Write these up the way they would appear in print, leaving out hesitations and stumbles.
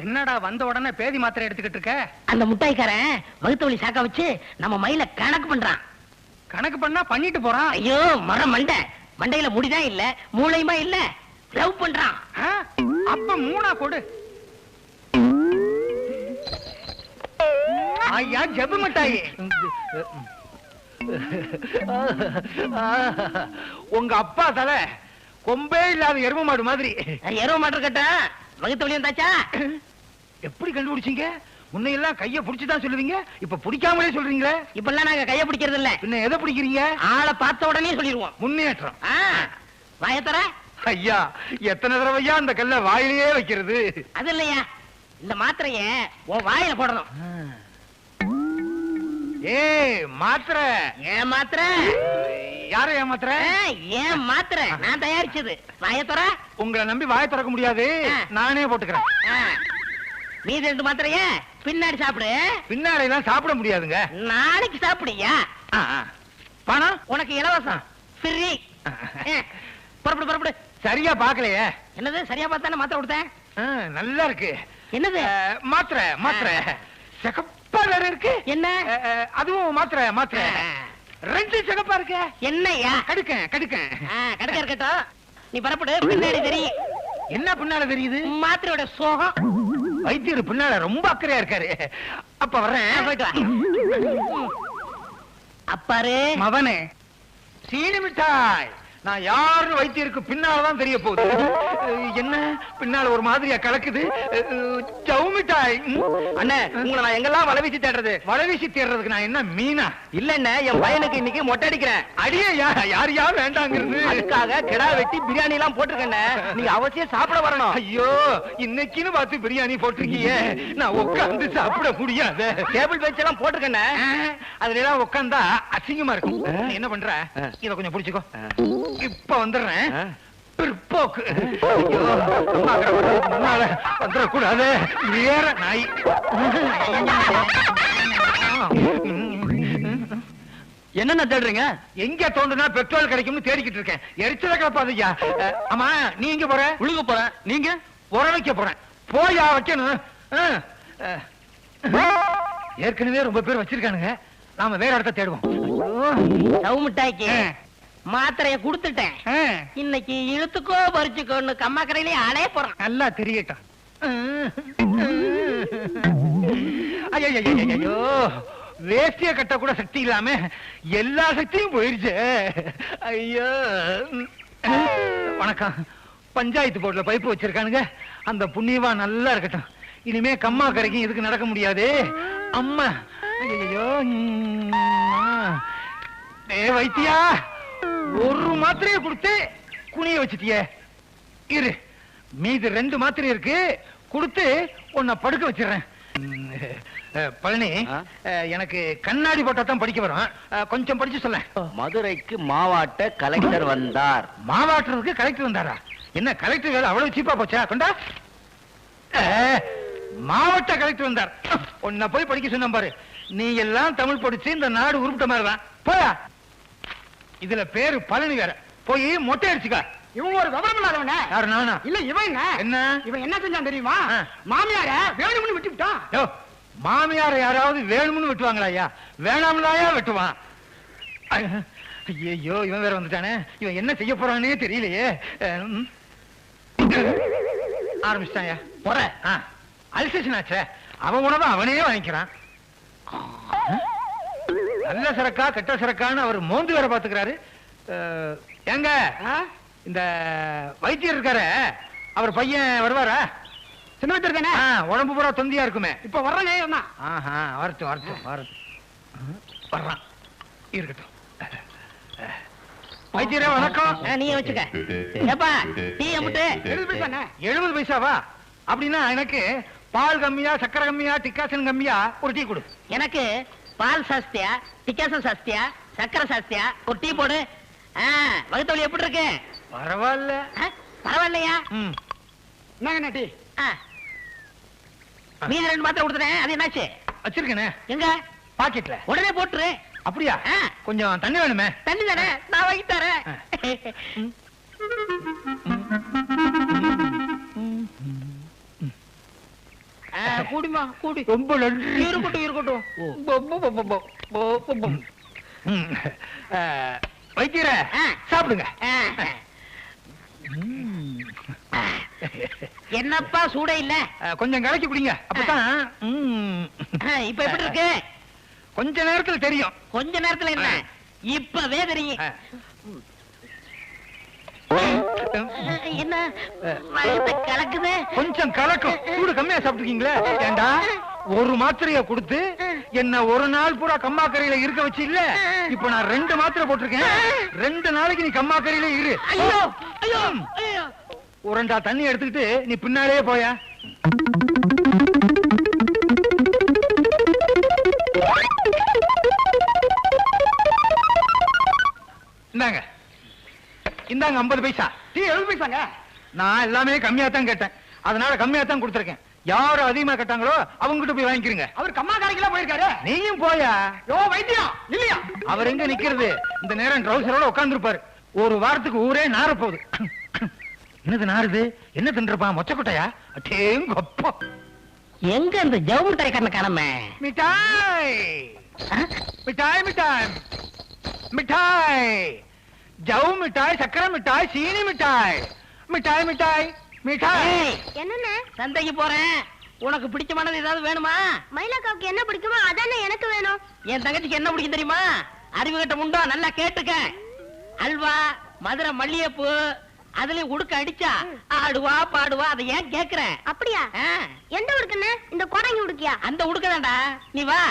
என்னடா வந்த உடனே பேதி மாத்திரை எடுத்துக்கிட்டு இருக்க? அந்த முட்டாய்க்காரன் வகுத்து வழி சாக்க வச்சு நம்ம மயில கணக்கு பண்றான். கணக்கு பண்ணா பண்ணிட்டு போறான். ஐயோ மரம் மண்டையில முடிதான் இல்ல, மூளையுமா இல்ல, லவ் பண்றான். அப்ப மூணா கொடு. ஐயா ஜபு மிட்டாயி. உங்க அப்பா தலை கொம்பே இல்லாத எரும மாடு மாதிரி. எரும மாடு கட்ட வகுத்து வழி வந்தாச்சா? எப்படி கண்டுபிடிச்சீங்க? முன்னையெல்லாம் கைய புடிச்சுதான் சொல்லுவீங்க, இப்ப பிடிக்காமலே சொல்றீங்களே. இப்ப எல்லாம் நாங்க கைய பிடிக்கிறது இல்ல. பின்ன எதை பிடிக்கிறீங்க? ஆளை பார்த்த உடனே சொல்லிடுவோம். முன்னேற்றம். வாயத்தர ஐயா, எத்தனை தடவையா அந்த கல்ல வாயிலேயே வைக்கிறது? அது இல்லையா, இந்த மாத்திரைய உன் வாயில போடணும். மாத்திரை. ஏன் மாத்திரை? யார ஏன் மாத்திரை? ஏன் மாத்திரை நான் தயாரிச்சது. வாயத்தர. உங்களை நம்பி வாய திறக்க முடியாது, நானே போட்டுக்கிறேன். மீதி 2 மாத்திரைய பின்னாடி சாப்பிடு. பின்னாடி எல்லாம் சாப்பிட முடியாதுங்க. நாளைக்கு சாப்பிடுயா. பணம் உனக்கு இலவசம், ஃப்ரீ. புறப்படு. சரியா பாக்கலையே. என்னது சரியா பார்த்தானே மாத்திரை கொடுத்தேன். நல்லா இருக்கு. என்னது? மாத்திரை சிகப்பா வேற இருக்கு. என்ன? அதுவும் மாத்திரை 2 சிகப்பா இருக்கு. என்னையா? கடுக்க இருக்கட்டும், நீ புறப்படு. பின்னாடி தெரியும். என்ன பின்னால தெரியுது? மாத்திரையோட சோகம். வைத்தியர் பின்னால ரொம்ப அக்கறையா இருக்காரு. அப்ப வர்றேன். போயிட்டு வா. அப்பாரு மவனே, சீனி மிட்டாய். நான் யாரு வைத்தியருக்கு பின்னால்தான் தெரிய போகுது. என்ன பின்னால ஒரு மாதிரியா கலக்குது? ஜவு மிட்டாய். அண்ணே, உங்களை நான் எங்கெல்லாம் வளவீசி தேடுறது? வளவீசி தேடுறதுக்கு நான் என்ன மீனா? இல்லண்ணே, என் பையனுக்கு இன்னைக்கு மொட்டை அடிக்கிறேன். அடியே யார் வேண்டாங்கிறது? அதுக்காக கிடா வெட்டி பிரியாணி எல்லாம் போட்டிருக்கேன். நீங்க அவசியம் சாப்பிட வரணும். ஐயோ, இன்னைக்குன்னு பார்த்து பிரியாணி போட்டிருக்கீங்க, நான் உட்கார்ந்து சாப்பிட முடியாது. டேபிள் பெஞ்ச் எல்லாம் போட்டிருக்கேன். அதுல எல்லாம் உட்கார்ந்தா அசிங்கமா இருக்கும். என்ன பண்ற? இத கொஞ்சம் புடிச்சுக்கோ. இப்ப வந்துடுறேன். பிற்போக்கு. வந்துடக்கூடாது. வேற நாய். என்னென்ன தேடுறீங்க? எங்க தோண்டுனா பெட்ரோல் கிடைக்கும்னு தேடிக்கிட்டு இருக்கேன். எரிச்சல கிளப்பாதையா. ஆமா, நீ எங்க போற? உழுக போறேன். நீங்க? வைக்க போறேன். போயா வைக்கணும். ஏற்கனவே ரொம்ப பேர் வச்சிருக்கானுங்க, நாம வேற இடத்த தேடுவோம். ஜவு மிட்டாய்க்கு மாத்திரைய குடுத்துட்டேன். இன்னைக்கு இழுத்துக்கோ பறிச்சுக்கோன்னு கம்மா கடையிலே அலைய போறான். நல்லா தெரியட்டும். ஐயோ, வேஷ்டிய கட்ட கூட சக்தி இல்லாம எல்லா சக்தியும் போயிருச்சு. ஐயோ. வணக்கம். பஞ்சாயத்து போர்டுல பைப்பு வச்சிருக்கானுங்க, அந்த புண்ணியவா நல்லா இருக்கட்டும். இனிமே கம்மா கரைக்கும் இதுக்கு நடக்க முடியாது. அம்மா. ஐயோ. வைத்தியா, ஒரு மாத்திரையை கொடுத்து குனிய வச்சிட்டியே. இரு, மீது 2 மாத்திரை இருக்கு, கொடுத்து உன்னை படுக்க வச்சிடுறேன். பழனி, எனக்கு கண்ணாடி போட்டா தான் படிக்க வரும், கொஞ்சம் படிச்சு சொல்ல. மதுரைக்கு மாவாட்ட கலெக்டர் வந்தார். மாவாட்டுறதுக்கு கலெக்டர் வந்தாரா? என்ன கலெக்டர் வேலை அவ்வளவு சீப்பா போச்சா? கொண்டா. மாவட்ட கலெக்டர் வந்தார். உன்னை போய் படிக்க சொன்ன பாரு. நீ எல்லாம் தமிழ் படிச்சு இந்த நாடு உருப்பிட்ட மாதிரிதான். போயா. இதுல பேரு பழனி வேற. போய் மொட்டை அடிச்சுக்க. இவன் ஒரு விவரம் இல்லாதவன. யாரு? நானா? இல்ல இவன். என்ன இவன் என்ன செஞ்சான் தெரியுமா? மாமியார வேணும்னு விட்டு விட்டான். மாமியார யாராவது வேணும்னு வெட்டுவாங்களா? ஐயா, வேணாம்லாயா வெட்டுவான். ஐயோ, இவன் வேற வந்துட்டானே. இவன் என்ன செய்ய போறானே தெரியலையே. ஆரம்பிச்சிட்டாயா? போற. அல்சேஷன் ஆச்சே. அவன் உணவை அவனே வாங்கிக்கிறான். நல்ல சரக்கா கெட்ட சரக்கான்னு அவர் மோந்து வேற பாத்துக்கிறாரு. ஏங்க, இந்த வைத்தியர் இருக்காரு, அவர் பையன் வருவாரா? சின்ன வைத்தியர் தானே? உடம்பு பூரா தொந்தியா இருக்குமே. இப்ப வர்றேன். வரட்டும். வர்றான். இருக்கட்டும். வைத்தியரே வணக்கம். நீ வச்சுக்க. ஏப்பா டீ அமுட்டு. 70 பைசாவா? அப்படின்னா எனக்கு பால் கம்மியா, சக்கரை கம்மியா, டிக்காசன் கம்மியா ஒரு டீ கொடு. எனக்கு பால் சாஸ்தியா, டிக்காசன் சாஸ்தியா, சக்கரை சாஸ்தியா ஒரு டீ போடு. வகுத்தவழி எப்படி இருக்கு? பரவாயில்ல. பரவாயில்லையா? என்ன டீ? மீதி 2 மாத்திரை கொடுத்துறேன். அது என்னாச்சு? வச்சிருக்கேனே. எங்க? பாக்கெட்ல. உடனே போட்டுரு. அப்படியா? கொஞ்சம் தண்ணி வேணுமே. தண்ணி தானே, நான் வாங்கி தரேன். குடிமா குடி. ரொம்ப நன்றி. இருக்கட்டும் இருக்கட்டும். வைத்தியர சாப்பிடுங்க. என்னப்பா சூட இல்ல? கொஞ்சம் கலக்கி குடிங்க. அப்பதான் இப்ப எப்படி இருக்கு? கொஞ்ச நேரத்துல தெரியும். கொஞ்ச நேரத்துல என்ன? இப்பவே தெரியும். என்ன வயித்து கலக்குது? கொஞ்சம் கலக்கும். சூடு கம்மியா சாப்பிட்டுருக்கீங்களே. ஏண்டா ஒரு மாத்திரைய கொடுத்து என்ன ஒரு நாள் பூரா கம்மாக்கரையில இருக்க வச்சு இல்ல. இப்ப நான் 2 மாத்திரை போட்டிருக்கேன். 2 நாளைக்கு நீ கம்மாக்கரையில இரு. ஐயோ ஐயோ ஐயோ. ஒரண்டா தண்ணி எடுத்துக்கிட்டு நீ பின்னாலே போயா. இந்தாங்க இந்தாங்க 50 பைசா. டீ 70 பைசாங்க. நான் எல்லாமே கம்மியா தான் கேட்டேன். அதனால கம்மியா தான் கொடுத்துருக்கேன். யாரு அதிகமா கேட்டாங்களோ அவங்ககிட்ட போய் வாங்கிக்கிறீங்க. அவர் கம்மாக்காரிக்கெல்லாம் போயிருக்காரு. நீயும் போயா. யோ வைத்தியம் இல்லையா? அவர் எங்க நிக்கிறது? இந்த நேரம் ட்ரௌசரோட உட்கார்ந்துருப்பாரு. ஒரு வாரத்துக்கு ஊரே நார போகுது. என்னது நாருது? என்ன தின்றப்பா? மொச்சக்கொட்டையா? அடேங்கப்பா. எங்க இந்த ஜவு மிட்டாய் கண்ண காணமே? மிட்டாய் மிட்டாய் மிட்டாய் மிட்டாய் ஜவு மிட்டாய், சக்கரை மிட்டாய், சீனி மிட்டாய், மிட்டாய் மிட்டாய் மிட்டாய். என்னண்ணே? சந்தைக்கு போறேன். உனக்கு பிடிச்சமானது ஏதாவது வேணுமா? மயிலாக்காவுக்கு என்ன பிடிக்குமோ அதானே எனக்கு வேணும். என் தங்கச்சிக்கு என்ன பிடிக்கும் தெரியுமா? அறிவு கட்ட முண்டோ நல்லா கேட்டுக்க. அல்வா, மதுரை மல்லிகைப்பூ, அதுலயும் உடுக்க அடிச்சா ஆடுவா பாடுவா. அதை ஏன் கேக்குற? அப்படியா? எந்த உடுக்குன்னு? இந்த கோடங்கி உடுக்கியா? அந்த உடுக்கதான்டா. நீ வா.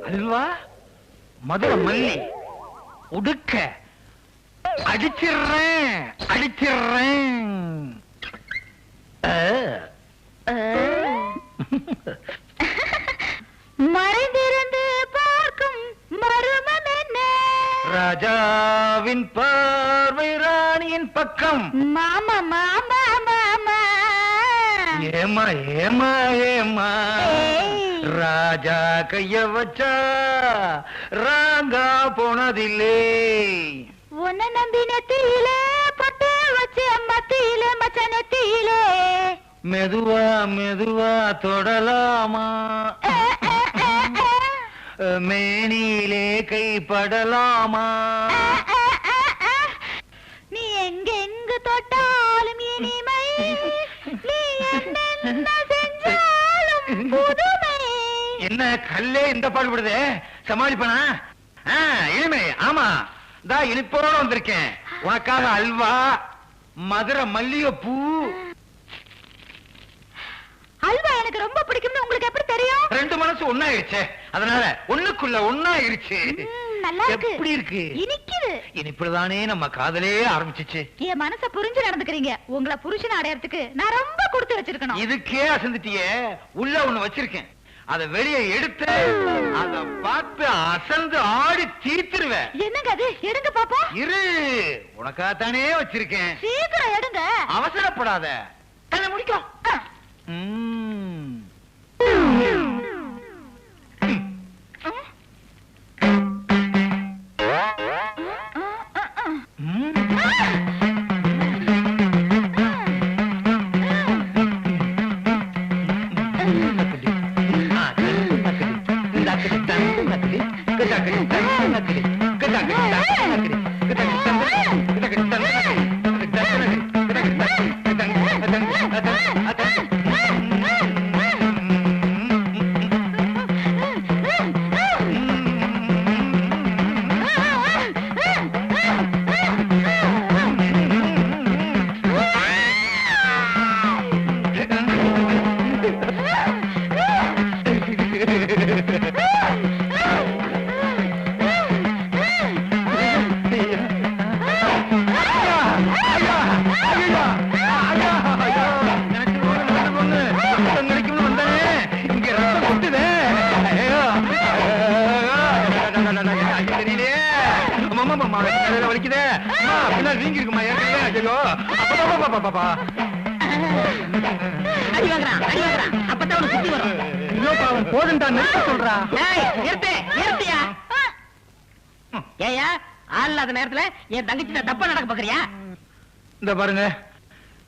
அல்வா, மதுரை மல்லி, உடுக்க அடிச்சிடுறேன் அடிச்சிடுறேன். மறைந்திருந்து பார்க்கும் மருமம் என்ன? ராஜாவின் பார்வை ராணியின் பக்கம். மாமா மாமா மாமா. ஏமா ஏமா ஏமா. ராஜா கைய வச்சா ராங்கா போனதில்லை. உன்னை நம்பி நெத்தியிலே பட்டு வச்சு மத்தியிலே மச்சனத்தியிலே மெதுவா மெதுவா தொடலாமா? மேனியிலே கைப்படலாமா? நீ எங்கெங்கு தொட்டாலும் இனிமை, நீ என்ன செஞ்சாலும் புதுமை. என்ன கல்லே இந்த பாடுபடுதே? சமாளிப்பனா? இனிமை. ஆமா, தா இனிப்போட வந்திருக்கேன். உனக்காக அல்வா, மதுரை மல்லிகைப்பூ. அல்வா எனக்கு ரொம்ப பிடிக்கும்னு உங்களுக்கு எப்படி தெரியும்? 2 மனசு ஒண்ணாயிருச்சு. அதனால ஒண்ணுக்குள்ள ஒண்ணாயிருச்சு. நல்லா இருக்கு. எப்படி இருக்கு? இனிக்குது. இனிப்புதானே நம்ம காதலே ஆரம்பிச்சிச்சு. என் மனச புரிஞ்சு நடந்துக்கிறீங்க. உங்களை புருஷன் அடையறதுக்கு நான் ரொம்ப கொடுத்து வச்சிருக்கணும். இதுக்கே அசந்துட்டியே. உள்ள ஒண்ணு வச்சிருக்கேன். அத வெளியே எடுத்து அத பார்த்து அசந்து ஆடி தீர்த்துருவேன். என்னங்க அது? எடுங்க பாப்போம். இரு, உனக்காத்தானே வச்சிருக்கேன். சீக்கிரம் எடுங்க. அவசரப்படாத. கண்ண முடிக்கும். நேரத்துல என் தங்கச்சி தப்பா நடக்க பாக்குறியா? இந்த பாருங்க,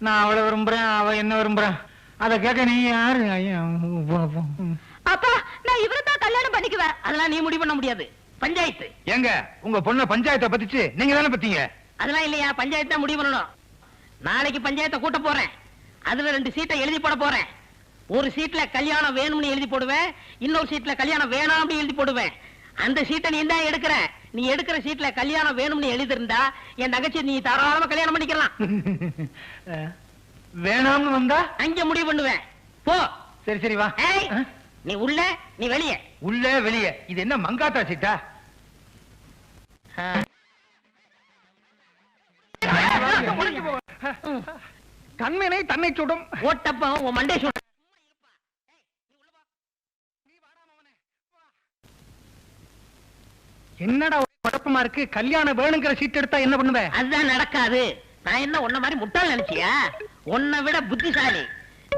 நான் அவளை விரும்புறேன், அவ என்ன விரும்புறான், அத கேட்க நீ யாரு? அப்பா நான் இவரைத்தான் கல்யாணம் பண்ணிக்குவேன். அதெல்லாம் நீ முடிவு பண்ண முடியாது, பஞ்சாயத்து. எங்க உங்க பொண்ண பஞ்சாயத்தை பத்திச்சு நீங்க தானே பத்தீங்க? அதெல்லாம் இல்லையா, பஞ்சாயத்து தான் முடிவு பண்ணணும். நாளைக்கு பஞ்சாயத்தை கூட்ட போறேன். அதுல 2 சீட்டை எழுதி போட போறேன். ஒரு சீட்ல கல்யாணம் வேணும்னு எழுதி போடுவேன், இன்னொரு சீட்ல கல்யாணம் வேணாம்னு எழுதி போடுவேன். அந்த சீட்டை நீ தான் எடுக்கிற. நீ எடுக்கிற சீட்ல கல்யாணம் வேணும்னு எழுதி இருந்தா என் தங்கச்சி நீ தாராளமா கல்யாணம் பண்ணிக்கலாம். வேணாம்னு வந்தா அங்க முடிவு பண்ணுவேன். போ. சரி சரி வா. ஏய், நீ உள்ள, நீ வெளியே. உள்ள வெளியே. இது என்ன மங்காத்தா சீட்டா? கண்மனை தன்னை சுடும். ஓட்டப்பம் உன் மண்டே சுடும். என்னடா குழப்பமா இருக்கு? கல்யாணம் வேணுங்கிற சீட் எடுத்தா என்ன பண்ணுவேன்? அதுதான் நடக்காது. நான் என்ன உன்ன மாதிரி முட்டாள் நினைச்சியா? உன்னை விட புத்திசாலி.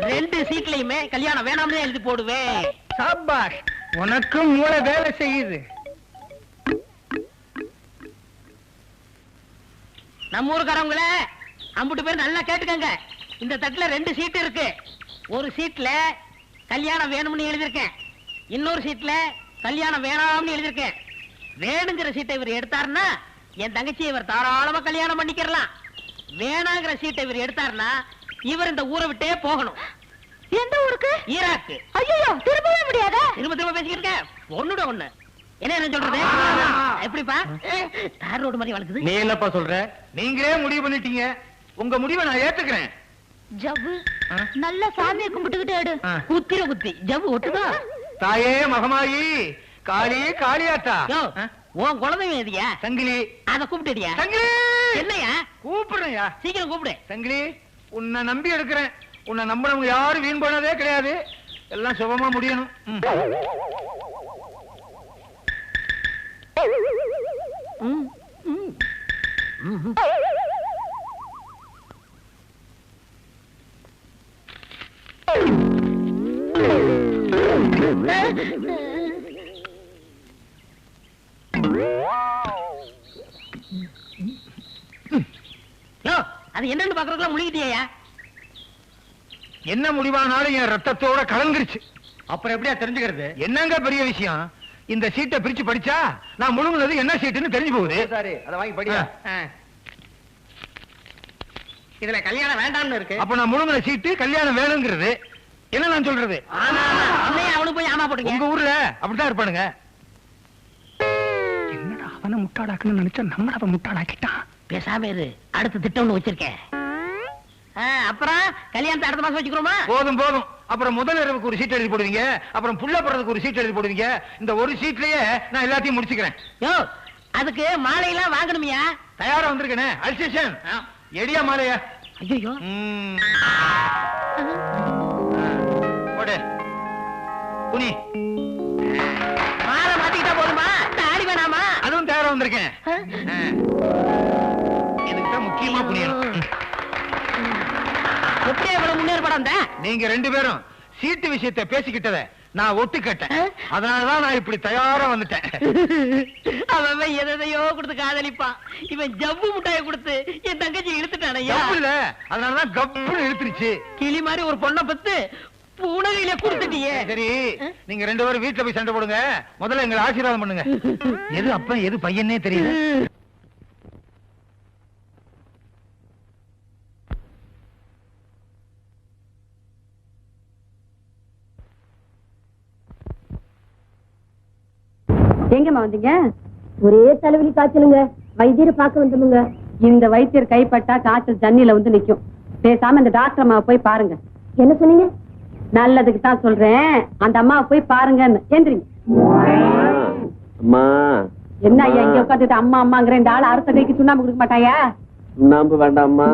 2 சீட்லயுமே கல்யாணம் வேணாம்னு எழுதி போடுவேன். சாபாஷ், உனக்கும் மூளை வேலை செய்யுது. நம்ம ஊருக்காரவங்கள அம்புட்டு பேர் நல்லா கேட்டுக்கங்க. இந்த தட்டுல 2 சீட் இருக்கு. ஒரு சீட்ல கல்யாணம் வேணும்னு எழுதிருக்கேன், இன்னொரு சீட்ல கல்யாணம் வேணாம்னு எழுதிருக்கேன். வேணுங்கிற சீட்டை இவர் எடுத்தாருன்னா என் தங்கச்சி இவர் தாராளமா கல்யாணம் பண்ணிக்கிறலாம். வேணாங்கிற சீட்டை இவர் எடுத்தாருன்னா இவர் இந்த ஊரை விட்டே போகணும். எந்த ஊருக்கு? ஈராக்கு. ஐயோ திரும்பவே முடியாதா? திரும்ப திரும்ப பேசிக்கிட்டு இருக்க. ஒண்ணுட ஒண்ணு. என்ன சொல்றது? எப்படிப்பா தார் ரோடு மாதிரி வளர்க்குது? நீ என்னப்பா சொல்ற? நீங்களே முடிவு பண்ணிட்டீங்க, உங்க முடிவை நான் ஏத்துக்கிறேன். ஜவ்வு நல்ல சாமியை கும்பிட்டுக்கிட்டு எடு. குத்திர குத்தி ஜவ்வு ஒட்டுதா? தாயே மகமாயி காளி காளியாத்தா. யோ, உன் குழந்தைங்க எதியா? சங்கிலி. அத கூப்பிட்டுடியா? சங்கிலி என்னையா? கூப்பிடுறேன்யா. சீக்கிரம் கூப்பிடு. சங்கிலி, உன்னை நம்பி எடுக்கிறேன். உன்னை நம்பினவங்க யாரும் வீண் போனதே கிடையாது. எல்லாம் சுபமா முடியணும். யோ, அது என்னன்னு பாக்குறதுக்குள்ள முழுகிட்டியா? என்ன முடிவானாலும் என் ரத்தத்தோட கலந்துருச்சு. அப்புறம் எப்படியா தெரிஞ்சுக்கிறது? என்னங்க பெரிய விஷயம்? இந்த சீட்டை பிரிச்சு படிச்சா நான் முழுங்குனது என்ன சீட்டுன்னு தெரிஞ்சு போகுது. சாரி, அதை வாங்கி படியா. இதுல கல்யாணம் வேண்டாம்னு இருக்கு. அப்ப நான் முழுங்குன சீட்டு கல்யாணம் வேணுங்கிறது. என்ன நான் சொல்றது? அவனுக்கு போய் ஆமா போட்டுங்க. உங்க ஊர்ல அப்படித்தான் இருப்பானுங்க. என்னடா அவனை முட்டாளாக்கணும்னு நினைச்சா நம்மள அவன் முட்டாளாக்கிட்டான். பேசாம இரு, அடுத்த திட்டம் ஒண்ணு வச்சிருக்கேன். அப்புறம் கல்யாணத்தை அடுத்த மாசம் வச்சுக்கிறோமா? போதும் போதும். அப்புறம் முதல் இரவுக்கு ஒரு சீட் எழுதி போடுவீங்க, அப்புறம் புள்ள போறதுக்கு ஒரு சீட் எழுதி போடுவீங்க. இந்த ஒரு சீட்லயே நான் எல்லாத்தையும் முடிச்சுக்கிறேன். யோ, அதுக்கு மாலை எல்லாம் வாங்கணுமியா? தயாரா வந்திருக்கேனே. அல்சேஷன் எடியா மாலையா? ஐயோ, போடு துணி. மாலை மாத்திக்கிட்டா போதுமா? தாலி வேணாமா? அதுவும் தயாரா வந்திருக்கேன். இதுக்குதான் முக்கியமா புரியணும். எப்படி இவ்வளவு முன்னேற்படம்? நீங்க 2 பேரும் சீட்டு விஷயத்தை பேசிக்கிட்டத நான் ஒத்துக்கிட்டேன். அதனாலதான் நான் இப்படி தயாரா வந்துட்டேன். அவன் எதையோ கொடுத்து காதலிப்பான். இவன் ஜவ்வு முட்டாயை கொடுத்து என் தங்கச்சி இழுத்துட்டானையா? இல்ல, அதனாலதான் கப்புன்னு இழுத்துருச்சு. கிளி மாதிரி ஒரு பொண்ணை பத்து பூனகையில கொடுத்துட்டியே. சரி, நீங்க 2 பேரும் வீட்டுல போய் சண்டை போடுங்க. முதல்ல எங்களை ஆசீர்வாதம் பண்ணுங்க. எது அப்ப எது பையனே தெரியல. எங்கம்மா வந்தீங்க? ஒரே தலைவலி காய்ச்சலுங்க. வைத்தியரை பார்க்க வந்தோமுங்க. இந்த வைத்தியர் கைப்பட்டா காய்ச்சல் தண்ணியில வந்து நிக்கும். பேசாம இந்த டாக்டர் அம்மாவை போய் பாருங்க. என்ன சொன்னீங்க? நல்லதுக்கு தான் சொல்றேன். அந்த அம்மாவை போய் பாருங்கன்னு. எந்திரிங்க. அம்மா, என்ன ஐயா இங்க உட்காந்துட்டு அம்மா அம்மாங்கிற இந்த ஆள் அறுத்த கைக்கு சுண்ணாம்பு கொடுக்க மாட்டாயா? சுண்ணாம்பு வேண்டாம்மா,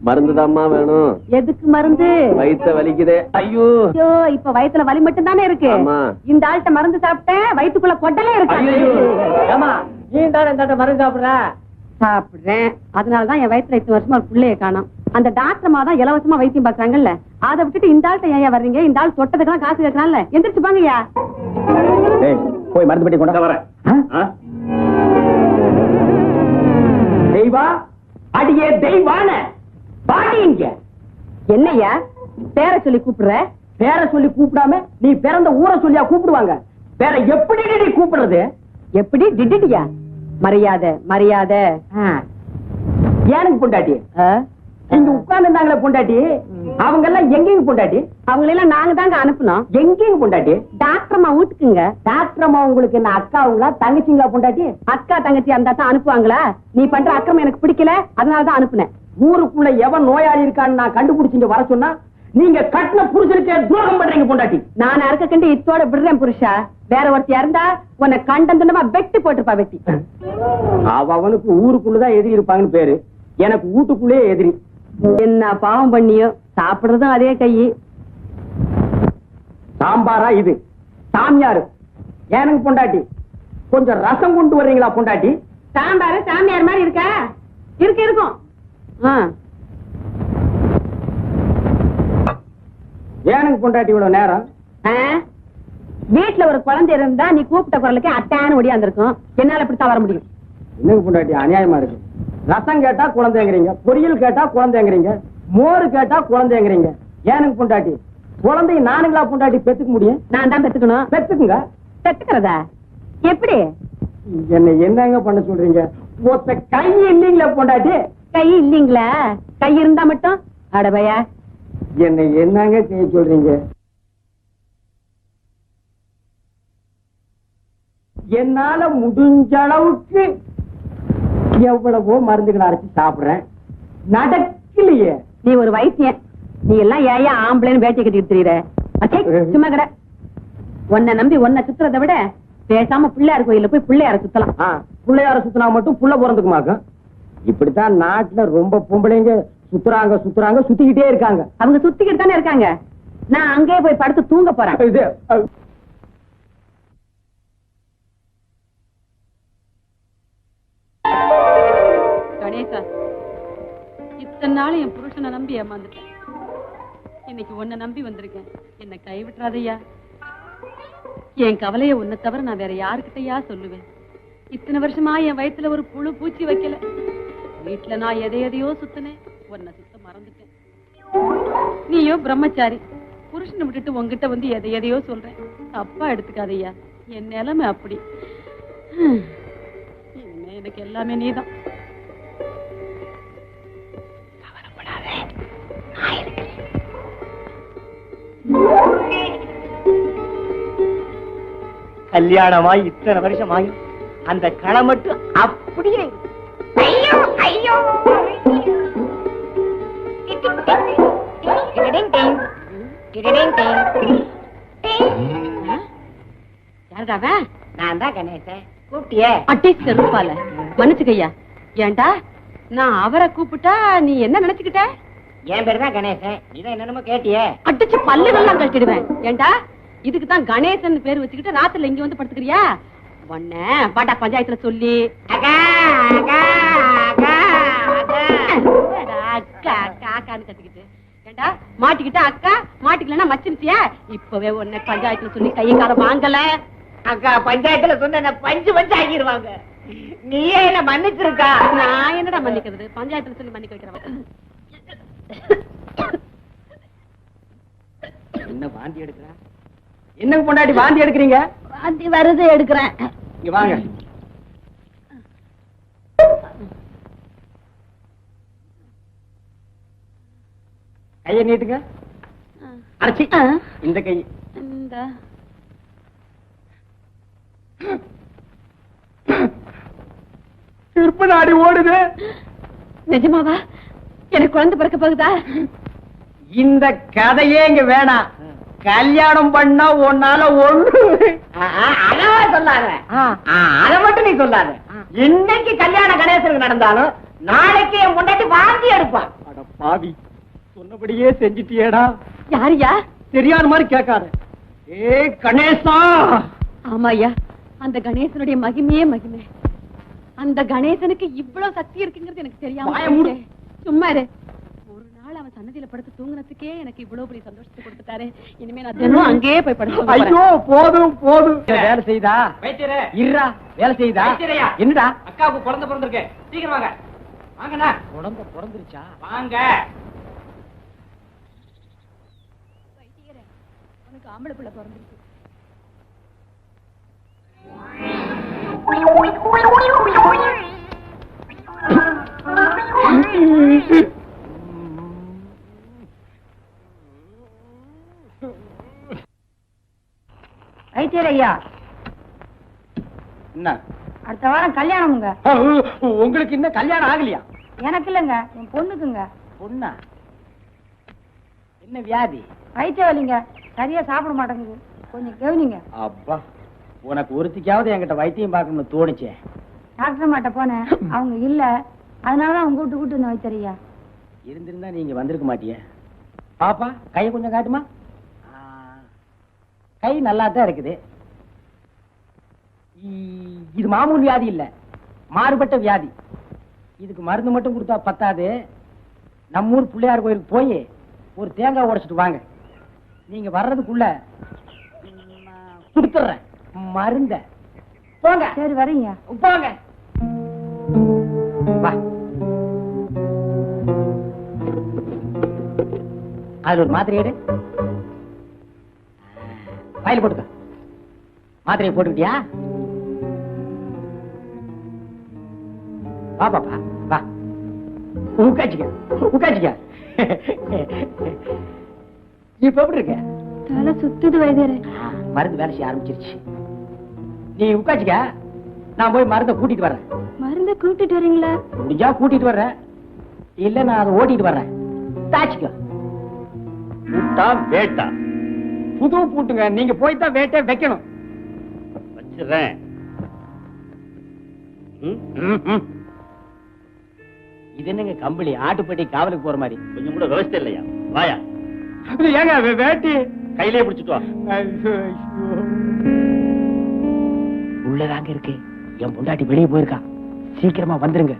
மருந்துதாம்மா வேணும். எதுக்கு மருந்து? வயித்த வலிக்குதே. ஐயோ, இப்ப வயித்துல வலி மட்டும் தானே இருக்கு. ஆமா. இந்த ஆள்கிட்ட மருந்து சாப்பிட்டேன், வயிற்றுக்குள்ள கொட்டலே இருக்கு. மருந்து சாப்பிடுற? சாப்பிடுறேன். அதனாலதான் என் வயித்துல 8 வருஷமா பிள்ளைய காணோம். அந்த டாக்டர்மா தான் இலவசமா வைத்தியம் பாக்குறாங்கல்ல, அதை விட்டுட்டு இந்த ஆள்கிட்ட ஏன் வர்றீங்க? இந்த ஆள் தொட்டதுக்கெல்லாம் காசு கேட்கறான்ல. எந்திரிச்சு பாங்கய்யா. போய் மருந்து பெட்டி கொண்டு வரேன். தெய்வா, அடியே தெய்வான பாடி இங்க என்னையா பேரை சொல்லி கூப்பிடுற? பேரை சொல்லி கூப்பிடாம நீ பிறந்த ஊரை சொல்லியா கூப்பிடுவாங்க? வேற எப்படி நீ கூப்பிடுறது? எப்படி டிடிடியா? மரியாதை மரியாதை. ஏனுங்க பொண்டாட்டி? இங்க உட்கார்ந்து இருந்தாங்களே பொண்டாட்டி, அவங்க எல்லாம் எங்கேயும் பொண்டாட்டி? அவங்களெல்லாம் நாங்க தாங்க அனுப்புனோம். எங்கேயும் பொண்டாட்டி? டாக்டர் அம்மா வீட்டுக்குங்க. டாக்டர் அம்மா உங்களுக்கு என்ன அக்காவுங்களா தங்கச்சிங்களா பொண்டாட்டி? அக்கா தங்கச்சி அந்த தான் அனுப்புவாங்களா? நீ பண்ற அக்கிரமம் எனக்கு பிடிக்கல, அதனாலதான் அனுப்புனேன். ஊருக்குள்ள எவன் நோயாளி இருக்கான்னு நான் கண்டுபிடிச்சிங்க வர சொன்னா நீங்க கட்டின புருஷனுக்கே துரோகம் பண்றீங்க பொண்டாட்டி. நான் அறுக்க கண்டு இத்தோட விடுறேன் புருஷா. வேற ஒருத்தி இருந்தா உன்னை கண்டந்தனமா வெட்டி போட்டுப்பா வெட்டி. அவனுக்கு ஊருக்குள்ளதான் எதிரி இருப்பாங்கன்னு பேரு, எனக்கு வீட்டுக்குள்ளே எதிரி. என்ன பாவம் பண்ணியோ, சாப்பிடுறதும் அதே கையி. சாம்பாரா இது? சாமியாரு. ஏனுங்க பொண்டாட்டி கொஞ்சம் ரசம் கொண்டு வர்றீங்களா பொண்டாட்டி? சாம்பாரு சாமியார் மாதிரி இருக்கா? இருக்கும். ஏனுங்க பொண்டாட்டி இவ்வளவு நேரம்? வீட்டுல ஒரு குழந்தை இருந்தா நீ கூப்பிட்ட குரலுக்கு அட்டான்னு ஒடியாந்துருக்கும். என்னால இப்படித்தான் வர முடியும். என்னங்க பொண்டாட்டி அநியாயமா இருக்கு. ரசம் கேட்டா குழந்தைங்கிறீங்க, பொரியல் கேட்டா குழந்தைங்கிறீங்க, மோரு கேட்டா குழந்தைங்கிறீங்க. ஏனுங்க பொண்டாட்டி குழந்தைய நானுங்களா பொண்டாட்டி பெத்துக்க முடியும்? நான் தான் பெத்துக்கணும். பெத்துக்குங்க. பெத்துக்கிறதா எப்படி? என்ன என்னங்க பண்ண சொல்றீங்க? ஒத்த கை இல்லீங்களா பொண்டாட்டி? கை இல்லீங்களா? கை இருந்தா மட்டும் அடபையா என்ன என்னங்க செய்ய சொல்றீங்க? என்னால முடிஞ்ச அளவுக்கு எவ்வளவோ மருந்துகளை அரைச்சு சாப்பிடுறேன், நடக்கலையே. நீ ஒரு வைத்தியன், நீ எல்லாம் ஏயா ஆம்பளைன்னு வேட்டி கட்டிட்டு தெரியுற? சும்மா கடை. உன்னை நம்பி உன்னை சுத்துறதை விட பேசாம பிள்ளையார் கோயில போய் பிள்ளையார சுத்தலாம். பிள்ளையார சுத்தினா மட்டும் புள்ள பிறந்துக்குமாக்கும். இப்படித்தான் நாட்டுல ரொம்ப பொம்பளைங்க சுத்துறாங்க சுத்துறாங்க சுத்திக்கிட்டே இருக்காங்க. அவங்க சுத்திக்கிட்டு தானே இருக்காங்க. நான் அங்கேயே போய் படுத்து தூங்க போறேன். கணேசா, இத்தனை நாள் என் புருஷனை நம்பி ஏமாந்துட்டேன். இன்னைக்கு உன்னை நம்பி வந்திருக்கேன். என்னை கைவிட்டுறாதையா. என் கவலைய உன்னை தவிர நான் வேற யாருக்கிட்டயா சொல்லுவேன்? இத்தனை வருஷமா என் வயித்துல ஒரு புழு பூச்சி வைக்கல. வீட்டுல நான் எதையோ சுத்தினேன், உன்னை சுத்த மறந்துட்டேன். நீயோ பிரம்மச்சாரி, புருஷனை விட்டுட்டு உங்ககிட்ட வந்து எதையோ சொல்றேன். தப்பா எடுத்துக்காதையா, என் நிலைமை அப்படி. இனிமே எனக்கு எல்லாமே நீதான். கல்யாணமாய் இத்தனை வருஷம் ஆகி அந்த களை மட்டும் அப்படியே. ஐயோ ஐயோ யாருக்காவன்? நான் தான் கணேசன். கூப்பிட்டியே? அட்டை செருப்பால மன்னிச்சுக்கையா. ஏண்டா நான் அவரை கூப்பிட்டா நீ என்ன நினைச்சுக்கிட்ட? என் பேரு தான் கணேசன், நீதான் என்னென்னமோ கேட்டியே. அடிச்சு பல்லுகள்லாம் கழட்டிடுவேன். ஏண்டா இதுக்கு தான் கணேசன் பேர் வச்சுக்கிட்டு ராத்திரில இங்க வந்து படுத்துக்கிறியா? உன்ன பாட்டா பஞ்சாயத்துல சொல்லி அக்கா அக்கா அக்கா அக்கா அக்கான்னு கத்திக்கிட்டு ஏண்டா மாட்டிக்கிட்ட அக்கா, மாட்டிக்கலன்னா மச்சிருச்சியா? இப்பவே உன்னை பஞ்சாயத்துல சொல்லி கையை கால வாங்கல. அக்கா பஞ்சாயத்துல சொன்ன பஞ்சு பஞ்சு ஆகிடுவாங்க. நீயே என்ன மன்னிச்சிருக்கா? நான் என்னடா மன்னிக்கிறது? பஞ்சாயத்துல சொல்லி மன்னிக்க வைக்கிறவன். என்ன வாந்தி எடுக்கிற? என்னங்க பொண்டாட்டி வாந்தி எடுக்கிறீங்க? வாந்தி வருது, எடுக்கிறேன். இங்க வாங்க. கையை நீட்டுங்க. அரைச்சி இந்த கை. இந்த திருப்ப நாடி ஓடுது. நிஜமாவா? எனக்கு குழந்தை பிறக்க போகுதா? இந்த கதையே இங்க வேணாம். கல்யாணம் பண்ணா உன்னால ஒண்ணு அளவா சொல்லாத. அத மட்டும் நீ சொல்லாத. இன்னைக்கு கல்யாண கணேசனுக்கு நடந்தாலும் நாளைக்கு என் முன்னாடி வாந்தி எடுப்பான். அட பாவி, சொன்னபடியே செஞ்சிட்டியேடா. யாரியா? தெரியாத மாதிரி கேட்காத. ஏ கணேசா. ஆமாய்யா, அந்த கணேசனுடைய மகிமையே மகிமை. அந்த கணேசனுக்கு இவ்வளவு சக்தி இருக்குங்கிறது எனக்கு தெரியாம. சும்மா இரு. ஒரு நாள் அவன் சன்னதியில படுத்து தூங்குனதுக்கே எனக்கு இவ்வளவு பெரிய சந்தோஷத்தை கொடுத்துட்டாரு. இனிமே நான் தினம் அங்கேயே போய் படுத்து. ஐயோ போதும் போதும். வேலை செய்தா இருடா. வேலை செய்தா என்னடா? அக்காவுக்கு குழந்தை பிறந்திருக்கு, சீக்கிரம் வாங்க. வாங்கண்ணா. குழந்தை பிறந்துருச்சா? வாங்க. அவனுக்கு ஆம்பளை பிள்ளை பிறந்திருக்கு. வைத்தியர் ஐயா, என்ன அடுத்த வாரம் கல்யாணமுங்க. உங்களுக்கு இன்னும் கல்யாணம் ஆகலையா? எனக்கு இல்லைங்க, என் பொண்ணுக்குங்க. பொண்ணா? என்ன வியாதி? வயிற்று வலிங்க, சரியா சாப்பிட மாட்டேங்குது, கொஞ்சம் கவனிங்க. அப்பா, உனக்கு ஒருத்திக்காவது என்கிட்ட வைத்தியம் பார்க்கணும்னு தோணுச்சே. டாக்டர் மாட்ட போனேன், அவங்க இல்ல, அதனாலதான் அவங்க கூட்டு இருந்தேன் வைத்தியர் ஐயா. இருந்திருந்தா நீங்க வந்திருக்க மாட்டிய. பாப்பா, கையை கொஞ்சம் காட்டுமா? கை நல்லா தான் இருக்குது. இது மாமூல் வியாதி இல்ல, மாறுபட்ட வியாதி. இதுக்கு மருந்து மட்டும் கொடுத்தா பத்தாது. நம்ம ஊர் பிள்ளையார் கோயிலுக்கு போய் ஒரு தேங்காய் உடைச்சிட்டு வாங்க. நீங்க வர்றதுக்குள்ள கொடுத்துறேன் மருந்த. போங்க. சரி, வரீங்க. போங்க. வா. அதுல ஒரு மாத்திரை எடு. வாயில போட்டுக்க. மாத்திரையை போட்டுக்கிட்டியா? வா பாப்பா, வா. உட்காச்சிக்க, உட்காச்சிக்க. இப்ப எப்படி இருக்க? தலை சுத்துது வைத்தியரே. மருந்து வேலை செய்ய ஆரம்பிச்சிருச்சு. நீ உட்காச்சிக்க, நான் போய் மருந்தை கூட்டிட்டு வர்றேன். மருந்தை கூட்டிட்டு வரீங்களா? முடிஞ்சா கூட்டிட்டு வர்றேன், இல்ல நான் அதை ஓட்டிட்டு வர்றேன். தாச்சிக்க. பூட்டா வேட்டா? புது பூட்டுங்க, நீங்க போய் தான் வேட்டை வைக்கணும். வச்சிடுறேன். இது என்னங்க கம்பளி, ஆட்டுப்பட்டி காவலுக்கு போற மாதிரி? கொஞ்சம் கூட விவசாயம் இல்லையா? வாயா. ஏங்க வேட்டி கையிலே பிடிச்சிட்டு வா. உள்ளதாங்க இருக்கு. என் பொண்டாட்டி வெளியே போயிருக்கா. சீக்கிரமா வந்துருங்க.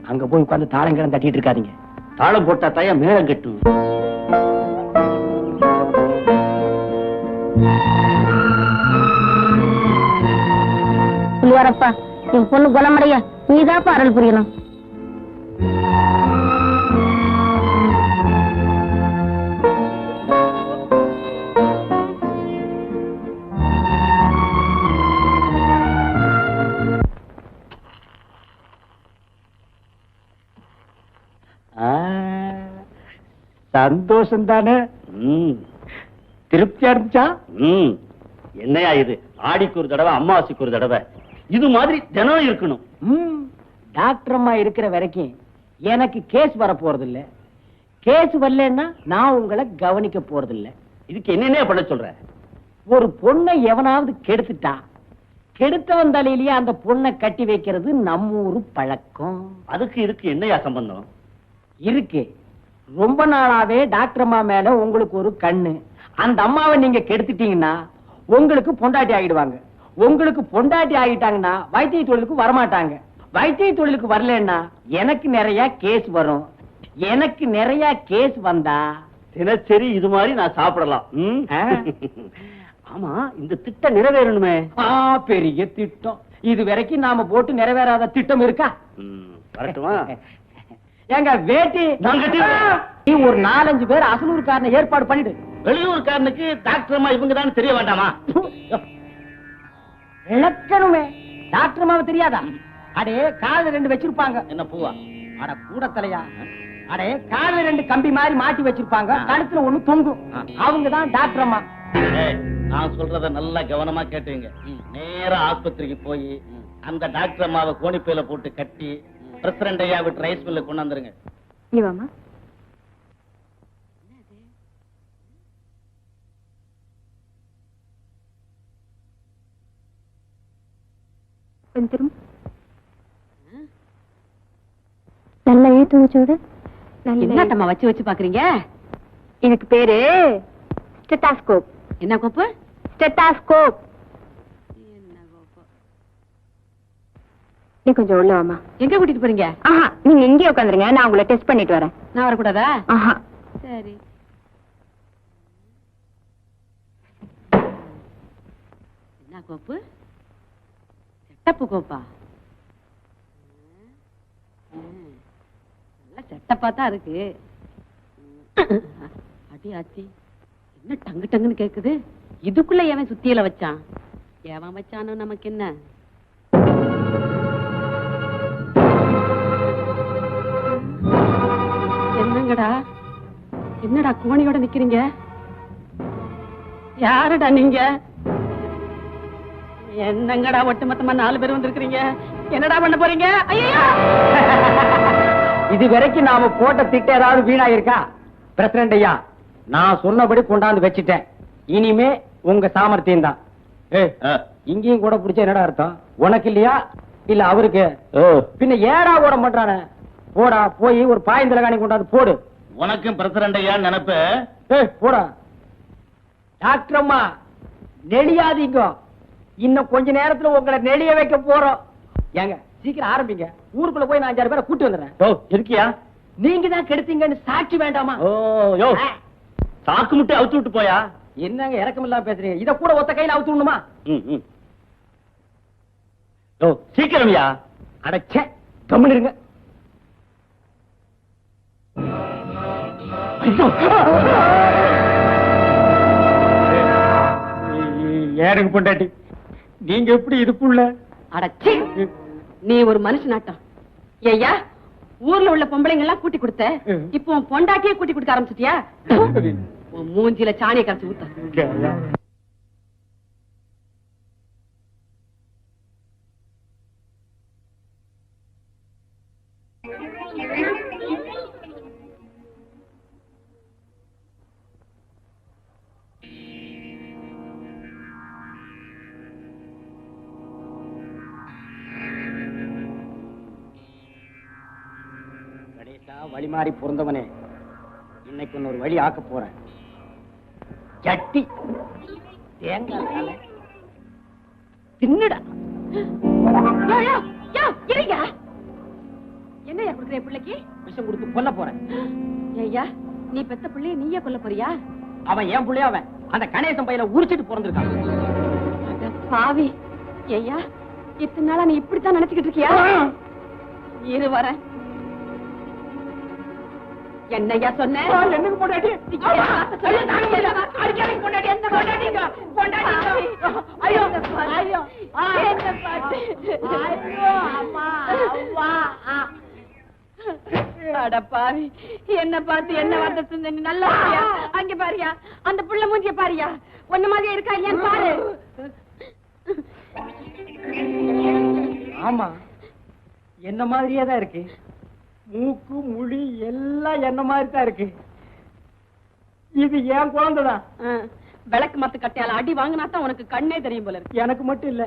அங்க போய் உட்கார்ந்து தாளங்கிழம் தட்டிட்டு இருக்காதீங்க. தாளம் போட்டா தாயா மேளம் கட்டு. வரப்பா, என் பொண்ணு குணமடைய நீதாப்பா அருள் புரியணும். சந்தோஷம் தானே? திருப்தியா இருந்துச்சா? என்னையா இது? ஆடிக்கு ஒரு தடவை, அம்மாவாசைக்கு ஒரு தடவை, இது மாதிரி தினம் இருக்கணும். டாக்டர் அம்மா இருக்கிற வரைக்கும் எனக்கு கேஸ் வர போறது இல்ல. கேஸ் வரலன்னா நான் உங்களை கவனிக்க போறது இல்ல. இதுக்கு என்னென்ன பண்ண சொல்ற? ஒரு பொண்ணை எவனாவது கெடுத்துட்டா, கெடுத்தவன் தலையிலேயே அந்த பொண்ணை கட்டி வைக்கிறது நம்ம ஊரு பழக்கம். அதுக்கு இதுக்கு என்னையா சம்பந்தம்? இருக்கு. ரொம்ப நாளாவே டாக்டர் அம்மா மேல உங்களுக்கு ஒரு கண்ணு. அந்த அம்மாவை நீங்க கெடுத்துட்டீங்கன்னா உங்களுக்கு பொண்டாட்டி ஆகிடுவாங்க. உங்களுக்கு பொண்டாட்டி ஆகிட்டாங்கன்னா வைத்திய தொழிலுக்கு வரமாட்டாங்க. வைத்திய தொழிலுக்கு வரலன்னா எனக்கு நிறைய கேஸ் வரும். எனக்கு நிறைய கேஸ் வந்தா தினசரி இது மாதிரி நான் சாப்பிடலாம். ஆமா, இந்த திட்டம் நிறைவேறணுமே. பெரிய திட்டம். இது வரைக்கும் நாம போட்டு நிறைவேறாத திட்டம் இருக்கா? வரட்டுமா? எங்க வேட்டி நீ ஒரு 4-5 பேர் அசலூர்காரனை ஏற்பாடு பண்ணிடு. வெளியூர்காரனுக்கு டாக்டர் அம்மா இவங்க தான் தெரிய வேண்டாமா? விளக்கணுமே. டாக்டர் அம்மாவை தெரியாதா? அடே காது 2 வச்சிருப்பாங்க. என்ன பூவா? அட கூட தலையா. அடே காது 2 கம்பி மாதிரி மாட்டி வச்சிருப்பாங்க. கழுத்துல ஒண்ணு தொங்கும். அவங்கதான் டாக்டர் அம்மா. நான் சொல்றத நல்லா கவனமா கேட்டுங்க. நேரா ஆஸ்பத்திரிக்கு போய் அந்த டாக்டர் அம்மாவை கோணிப்பையில போட்டு கட்டி பிரசிடண்ட் ஐயா விட்டு ரைஸ் மில்ல கொண்டாந்துருங்க. இவாமா நல்லா இழுத்து மூச்சோடு. என்னட்டம்மா வச்சு வச்சு பாக்குறீங்க? எனக்கு பேரு ஸ்டெத்தாஸ்கோப். என்ன கோப்பு? ஸ்டெத்தாஸ்கோப். நீ கொஞ்சம் உள்ள வாமா. எங்க கூட்டிட்டு போறீங்க? ஆஹா, நீங்க எங்கே உட்காந்துருங்க, நான் உங்களை டெஸ்ட் பண்ணிட்டு வரேன். நான் வரக்கூடாதா? ஆஹா. சரி. என்ன கோப்பு? செட்டப்பு கோப்பா? நல்ல செட்டப்பா தான் இருக்கு. அடி ஆச்சி, என்ன டங்கு டங்குன்னு கேக்குது? இதுக்குள்ள எவன் சுத்தியில வச்சான்? எவன் வச்சானோ நமக்கு என்ன? என்னங்கடா என்னடா கோணியோட நிக்கிறீங்க? யாருடா நீங்க? என்னங்கடா ஒட்டுமொத்தமா 4 பேர் வந்திருக்கிறீங்க? என்னடா பண்ண போறீங்க? ஐயா இது வரைக்கும் நாம போட்ட திட்ட ஏதாவது வீணா இருக்கா? பிரசிடண்ட் ஐயா, நான் சொன்னபடி கொண்டாந்து வச்சிட்டேன். இனிமே உங்க சாமர்த்தியம் தான். இங்கேயும் கூட பிடிச்ச என்னடா அர்த்தம்? உனக்கு இல்லையா இல்ல அவருக்கு? பின்ன ஏடா கூட பண்றானே? போடா போய் ஒரு பாயந்தல காணி கொண்டாந்து போடு. உனக்கும் பிரசிடண்ட் ஐயா நினைப்பு. போடா. டாக்டர் அம்மா நெளியாதீங்க, இன்னும் கொஞ்ச நேரத்துல உங்களை நெளிய வைக்க போறோம். ஏங்க சீக்கிரம் ஆரம்பிங்க. ஊருக்குள்ள போய் நான் 5-6 பேரை கூட்டி வந்துடுறேன். இருக்கியா? நீங்க தான் கெடுத்தீங்கன்னு சாட்சி வேண்டாமா? சாக்கு முட்டை அவுத்து விட்டு போயா? என்னங்க இறக்கம் இல்லாம பேசுறீங்க? இத கூட ஒத்த கையில அவுத்து விடணுமா? சீக்கிரம்யா. அடச்சே, கம்முன்னு இருங்க. ஏறுங்க பொண்டாட்டி, நீங்க எப்படி இதுக்குள்ள? அடச்சி, நீ ஒரு மனுஷனாட்டம். ஐயா, ஊர்ல உள்ள பொம்பளைங்க எல்லாம் கூட்டி கொடுத்த, இப்போ உன் பொண்டாட்டியே கூட்டி கொடுக்க ஆரம்பிச்சிட்டியா? உன் மூஞ்சில சாணியை கரைச்சு ஊத்த. வழி மாறி பொருந்தவனே, இன்னைக்கு ஒரு வழி ஆக்க போறேன். சட்டி தேங்காய் தின்னுடா. என்னையா கொடுக்குற பிள்ளைக்கு? விஷம் கொடுத்து கொல்ல போறேன். ஐயா, நீ பெத்த பிள்ளைய நீயே கொல்ல போறியா? அவன் என் பிள்ளைய, அவன் அந்த கணேசன் பையில உரிச்சிட்டு பிறந்திருக்கான். பாவி. ஐயா, இத்தனை நாளா நீ இப்படித்தான் நினைச்சுக்கிட்டு இருக்கியா? இரு வரேன். என்னையா சொன்ன? என்னக்கு பொண்டாட்டி? அடப்பாவி, என்ன பார்த்து என்ன வார்த்தை சொன்ன? நீ நல்லா இருக்கியா? அங்க பாரியா, அந்த புள்ள மூஞ்சிய பாரியா, ஒண்ணு மாதிரியா இருக்கா இல்லையான்னு பாரு. ஆமா, என்ன மாதிரியே தான் இருக்கு. மூக்கு முடி எல்லாம் என்ன மாதிரி தான் இருக்கு. இது என் குழந்தைதான். விளக்கு மத்து கட்டையால அடி வாங்கினா தான் உனக்கு கண்ணே தெரியும் போல இருக்கு. எனக்கு மட்டும் இல்ல,